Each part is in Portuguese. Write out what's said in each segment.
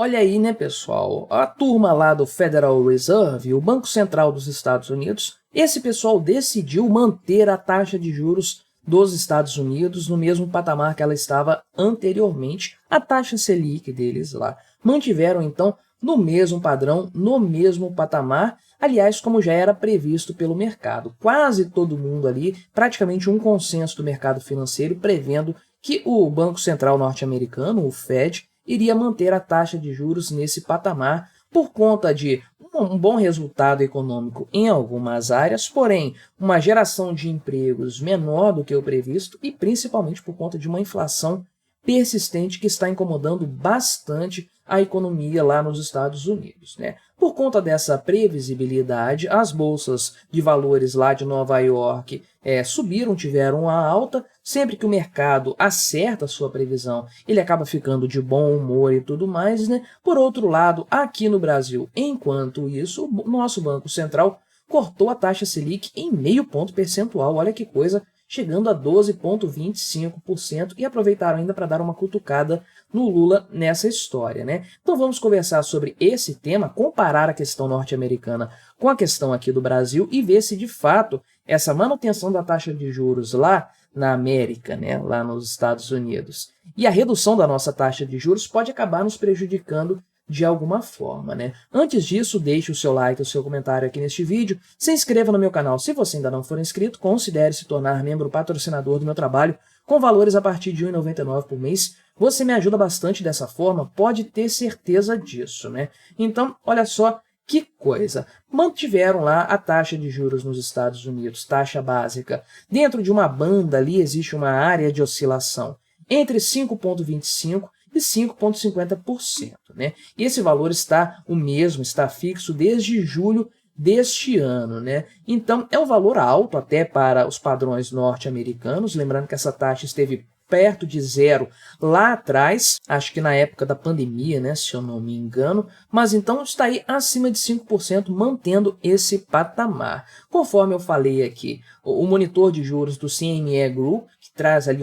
Olha aí, né, pessoal? A turma lá do Federal Reserve, o Banco Central dos Estados Unidos, esse pessoal decidiu manter a taxa de juros dos Estados Unidos no mesmo patamar que ela estava anteriormente, a taxa Selic deles lá. Mantiveram, então, no mesmo padrão, no mesmo patamar, aliás, como já era previsto pelo mercado. Quase todo mundo ali, praticamente um consenso do mercado financeiro, prevendo que o Banco Central norte-americano, o Fed, iria manter a taxa de juros nesse patamar por conta de um bom resultado econômico em algumas áreas, porém uma geração de empregos menor do que o previsto e principalmente por conta de uma inflação persistente que está incomodando bastante a economia lá nos Estados Unidos, né? Por conta dessa previsibilidade, as bolsas de valores lá de Nova York subiram, tiveram uma alta. Sempre que o mercado acerta a sua previsão, ele acaba ficando de bom humor e tudo mais, né? Por outro lado, aqui no Brasil, enquanto isso, o nosso Banco Central cortou a taxa Selic em meio ponto percentual. Olha que coisa, chegando a 12,25% e aproveitaram ainda para dar uma cutucada no Lula nessa história, né? Então vamos conversar sobre esse tema, comparar a questão norte-americana com a questão aqui do Brasil e ver se de fato essa manutenção da taxa de juros lá na América, né, lá nos Estados Unidos, e a redução da nossa taxa de juros pode acabar nos prejudicando de alguma forma, né? Antes disso, deixe o seu like, o seu comentário aqui neste vídeo, se inscreva no meu canal se você ainda não for inscrito, considere se tornar membro patrocinador do meu trabalho com valores a partir de R$ 1,99 por mês. Você me ajuda bastante dessa forma, pode ter certeza disso, né? Então, olha só que coisa. Mantiveram lá a taxa de juros nos Estados Unidos, taxa básica. Dentro de uma banda ali existe uma área de oscilação entre 5,25% e 5,50%, né? E esse valor está o mesmo, está fixo desde julho deste ano, né? Então, é um valor alto até para os padrões norte-americanos, lembrando que essa taxa esteve perto de zero lá atrás, acho que na época da pandemia, né, se eu não me engano, mas então está aí acima de 5%, mantendo esse patamar. Conforme eu falei aqui, o monitor de juros do CME Group, que traz ali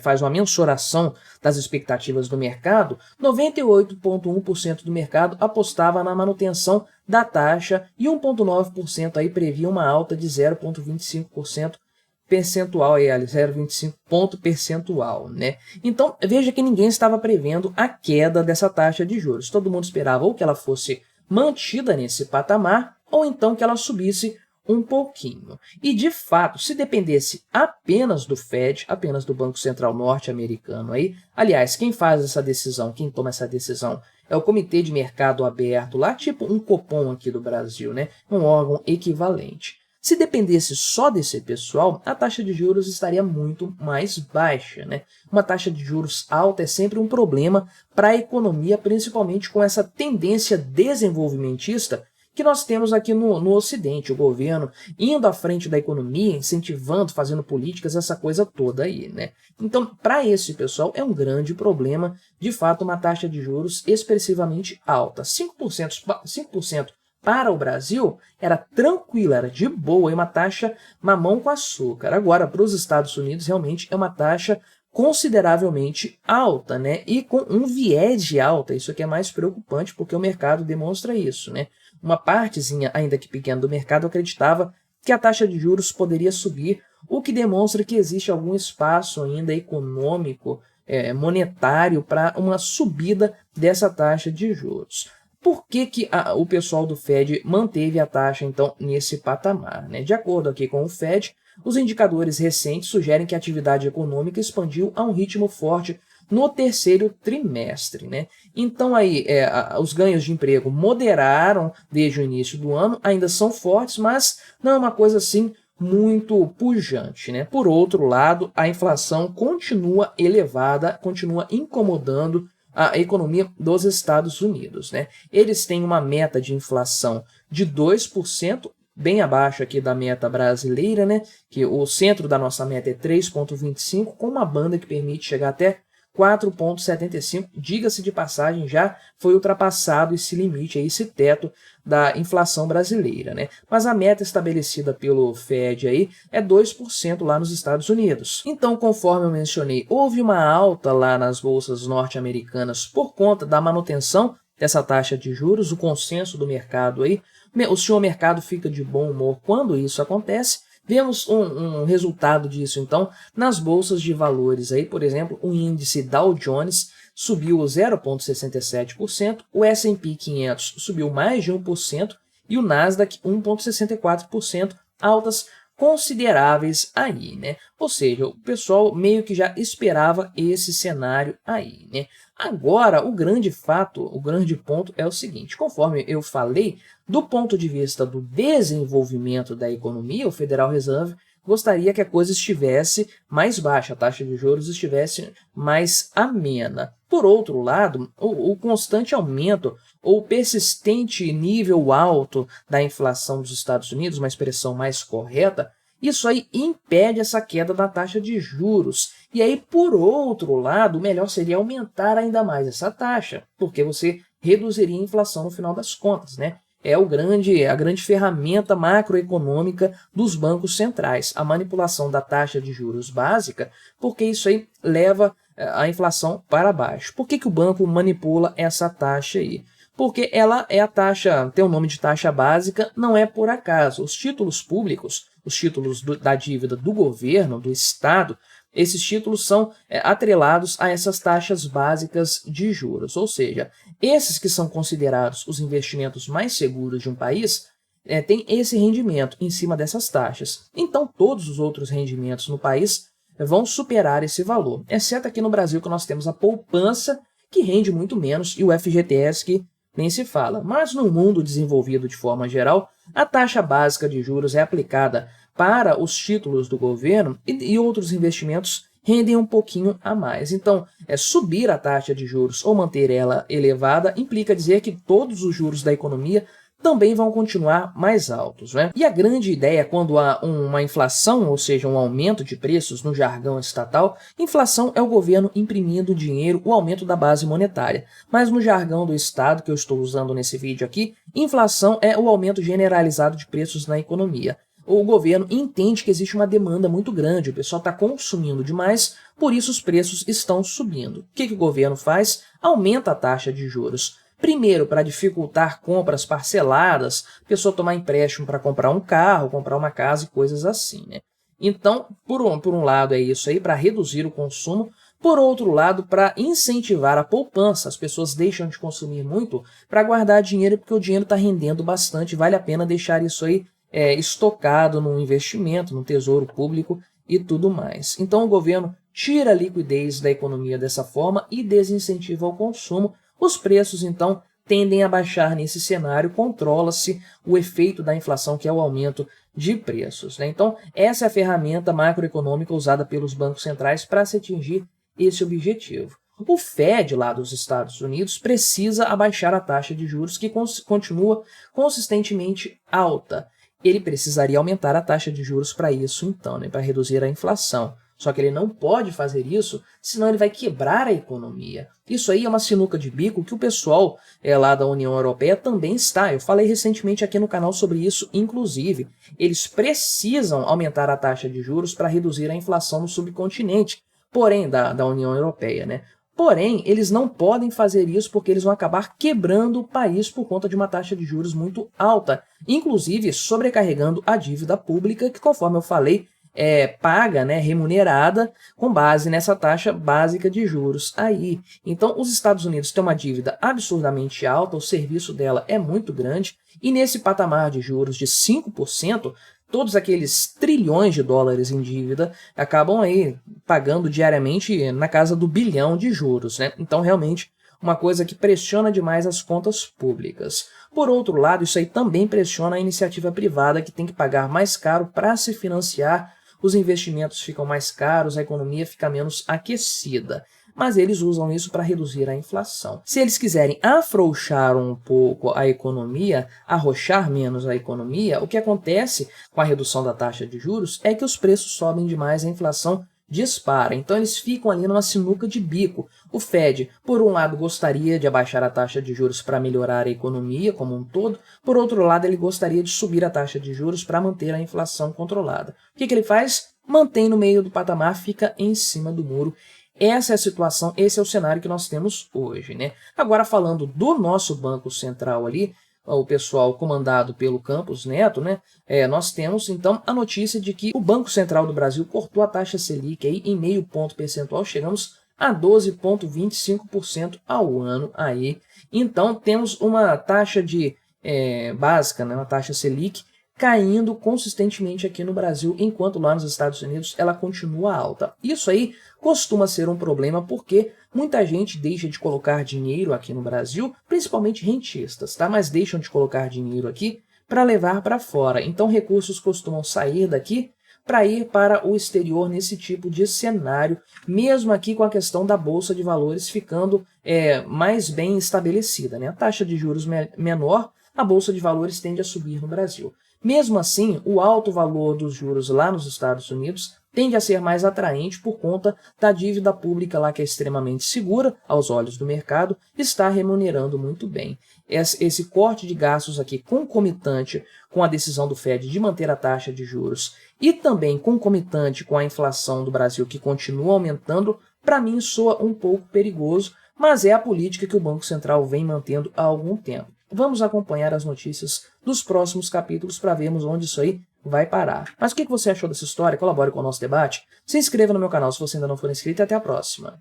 faz uma mensuração das expectativas do mercado, 98,1% do mercado apostava na manutenção da taxa e 1,9% aí previa uma alta de 0,25% percentual, 0,25 ponto percentual, né? Então, veja que ninguém estava prevendo a queda dessa taxa de juros. Todo mundo esperava ou que ela fosse mantida nesse patamar, ou então que ela subisse um pouquinho. E, de fato, se dependesse apenas do Fed, apenas do Banco Central norte-americano aí, aliás, quem faz essa decisão, quem toma essa decisão é o Comitê de Mercado Aberto, lá tipo um Copom aqui do Brasil, né? Um órgão equivalente. Se dependesse só desse pessoal, a taxa de juros estaria muito mais baixa, né? Uma taxa de juros alta é sempre um problema para a economia, principalmente com essa tendência desenvolvimentista que nós temos aqui no Ocidente, o governo indo à frente da economia, incentivando, fazendo políticas, essa coisa toda aí, né? Então, para esse pessoal, é um grande problema, de fato, uma taxa de juros expressivamente alta. 5% para o Brasil era tranquila, era de boa, é uma taxa mamão com açúcar. Agora, para os Estados Unidos, realmente é uma taxa consideravelmente alta, né? E com um viés de alta, isso aqui é mais preocupante porque o mercado demonstra isso, né? Uma partezinha, ainda que pequena, do mercado acreditava que a taxa de juros poderia subir, o que demonstra que existe algum espaço ainda econômico, monetário, para uma subida dessa taxa de juros. Por que o pessoal do Fed manteve a taxa, então, nesse patamar, né? De acordo aqui com o Fed, os indicadores recentes sugerem que a atividade econômica expandiu a um ritmo forte no terceiro trimestre, né? Então, aí, os ganhos de emprego moderaram desde o início do ano, ainda são fortes, mas não é uma coisa assim muito pujante, né? Por outro lado, a inflação continua elevada, continua incomodando a economia dos Estados Unidos, né? Eles têm uma meta de inflação de 2%, bem abaixo aqui da meta brasileira, né? Que o centro da nossa meta é 3,25%, com uma banda que permite chegar até 4,75%. Diga-se de passagem, já foi ultrapassado esse limite, esse teto da inflação brasileira, né? Mas a meta estabelecida pelo Fed aí é 2% lá nos Estados Unidos. Então, conforme eu mencionei, houve uma alta lá nas bolsas norte-americanas por conta da manutenção dessa taxa de juros, o consenso do mercado aí. O senhor mercado fica de bom humor quando isso acontece. Vemos um resultado disso, então, nas bolsas de valores. Aí, por exemplo, o índice Dow Jones subiu 0,67%, o S&P 500 subiu mais de 1% e o Nasdaq 1,64%, altas consideráveis aí, né? Ou seja, o pessoal meio que já esperava esse cenário aí, né? Agora, o grande fato, o grande ponto é o seguinte: conforme eu falei, do ponto de vista do desenvolvimento da economia, o Federal Reserve gostaria que a coisa estivesse mais baixa, a taxa de juros estivesse mais amena. Por outro lado, o constante aumento ou persistente nível alto da inflação dos Estados Unidos, uma expressão mais correta, isso aí impede essa queda da taxa de juros. E aí, por outro lado, o melhor seria aumentar ainda mais essa taxa, porque você reduziria a inflação no final das contas, né? É a grande ferramenta macroeconômica dos bancos centrais, a manipulação da taxa de juros básica, porque isso aí leva a inflação para baixo. Por que o banco manipula essa taxa aí? Porque ela é a taxa, tem o nome de taxa básica, não é por acaso. Os títulos públicos, os títulos da dívida do governo, do Estado, esses títulos são atrelados a essas taxas básicas de juros, ou seja, esses que são considerados os investimentos mais seguros de um país têm esse rendimento em cima dessas taxas. Então, todos os outros rendimentos no país vão superar esse valor, exceto aqui no Brasil, que nós temos a poupança, que rende muito menos, e o FGTS, que nem se fala. Mas no mundo desenvolvido de forma geral, a taxa básica de juros é aplicada para os títulos do governo e outros investimentos rendem um pouquinho a mais. Então, subir a taxa de juros ou manter ela elevada implica dizer que todos os juros da economia também vão continuar mais altos, né? E a grande ideia quando há uma inflação, ou seja, um aumento de preços no jargão estatal, inflação é o governo imprimindo dinheiro, o aumento da base monetária. Mas no jargão do Estado, que eu estou usando nesse vídeo aqui, inflação é o aumento generalizado de preços na economia. O governo entende que existe uma demanda muito grande, o pessoal está consumindo demais, por isso os preços estão subindo. O que o governo faz? Aumenta a taxa de juros. Primeiro, para dificultar compras parceladas, a pessoa tomar empréstimo para comprar um carro, comprar uma casa e coisas assim, né? Então, por um lado é isso aí, para reduzir o consumo. Por outro lado, para incentivar a poupança, as pessoas deixam de consumir muito para guardar dinheiro, porque o dinheiro está rendendo bastante, vale a pena deixar isso aí estocado num investimento, no tesouro público e tudo mais. Então o governo tira a liquidez da economia dessa forma e desincentiva o consumo. Os preços, então, tendem a baixar nesse cenário, controla-se o efeito da inflação, que é o aumento de preços, né? Então, essa é a ferramenta macroeconômica usada pelos bancos centrais para se atingir esse objetivo. O Fed, lá dos Estados Unidos, precisa abaixar a taxa de juros, que continua consistentemente alta. Ele precisaria aumentar a taxa de juros para isso, então, né, para reduzir a inflação. Só que ele não pode fazer isso, senão ele vai quebrar a economia. Isso aí é uma sinuca de bico que o pessoal lá da União Europeia também está. Eu falei recentemente aqui no canal sobre isso, inclusive. Eles precisam aumentar a taxa de juros para reduzir a inflação no subcontinente, porém, da União Europeia, né? Porém, eles não podem fazer isso porque eles vão acabar quebrando o país por conta de uma taxa de juros muito alta, inclusive sobrecarregando a dívida pública, que, conforme eu falei, paga, né, remunerada com base nessa taxa básica de juros aí. Então, os Estados Unidos têm uma dívida absurdamente alta, o serviço dela é muito grande, e nesse patamar de juros de 5%, todos aqueles trilhões de dólares em dívida acabam aí pagando diariamente na casa do bilhão de juros, né? Então, realmente, uma coisa que pressiona demais as contas públicas. Por outro lado, isso aí também pressiona a iniciativa privada, que tem que pagar mais caro para se financiar, os investimentos ficam mais caros, a economia fica menos aquecida. Mas eles usam isso para reduzir a inflação. Se eles quiserem afrouxar um pouco a economia, arrochar menos a economia, o que acontece com a redução da taxa de juros é que os preços sobem demais, a inflação dispara. Então eles ficam ali numa sinuca de bico. O Fed, por um lado, gostaria de abaixar a taxa de juros para melhorar a economia como um todo, por outro lado, ele gostaria de subir a taxa de juros para manter a inflação controlada. O que ele faz? Mantém no meio do patamar, fica em cima do muro. Essa é a situação, esse é o cenário que nós temos hoje, né? Agora, falando do nosso Banco Central ali, o pessoal comandado pelo Campos Neto, né? Nós temos, então, a notícia de que o Banco Central do Brasil cortou a taxa Selic aí em 0,5 ponto percentual, chegamos a 12,25% ao ano aí. Então, temos uma taxa básica, né? Uma taxa Selic, caindo consistentemente aqui no Brasil, enquanto lá nos Estados Unidos ela continua alta. Isso aí costuma ser um problema porque muita gente deixa de colocar dinheiro aqui no Brasil, principalmente rentistas, tá? Mas deixam de colocar dinheiro aqui para levar para fora. Então recursos costumam sair daqui para ir para o exterior nesse tipo de cenário, mesmo aqui com a questão da Bolsa de Valores ficando mais bem estabelecida, né? A taxa de juros menor, a Bolsa de Valores tende a subir no Brasil. Mesmo assim, o alto valor dos juros lá nos Estados Unidos tende a ser mais atraente por conta da dívida pública lá que é extremamente segura aos olhos do mercado, está remunerando muito bem. Esse corte de gastos aqui concomitante com a decisão do Fed de manter a taxa de juros e também concomitante com a inflação do Brasil que continua aumentando, para mim soa um pouco perigoso, mas é a política que o Banco Central vem mantendo há algum tempo. Vamos acompanhar as notícias dos próximos capítulos para vermos onde isso aí vai parar. Mas o que você achou dessa história? Colabore com o nosso debate. Se inscreva no meu canal se você ainda não for inscrito e até a próxima.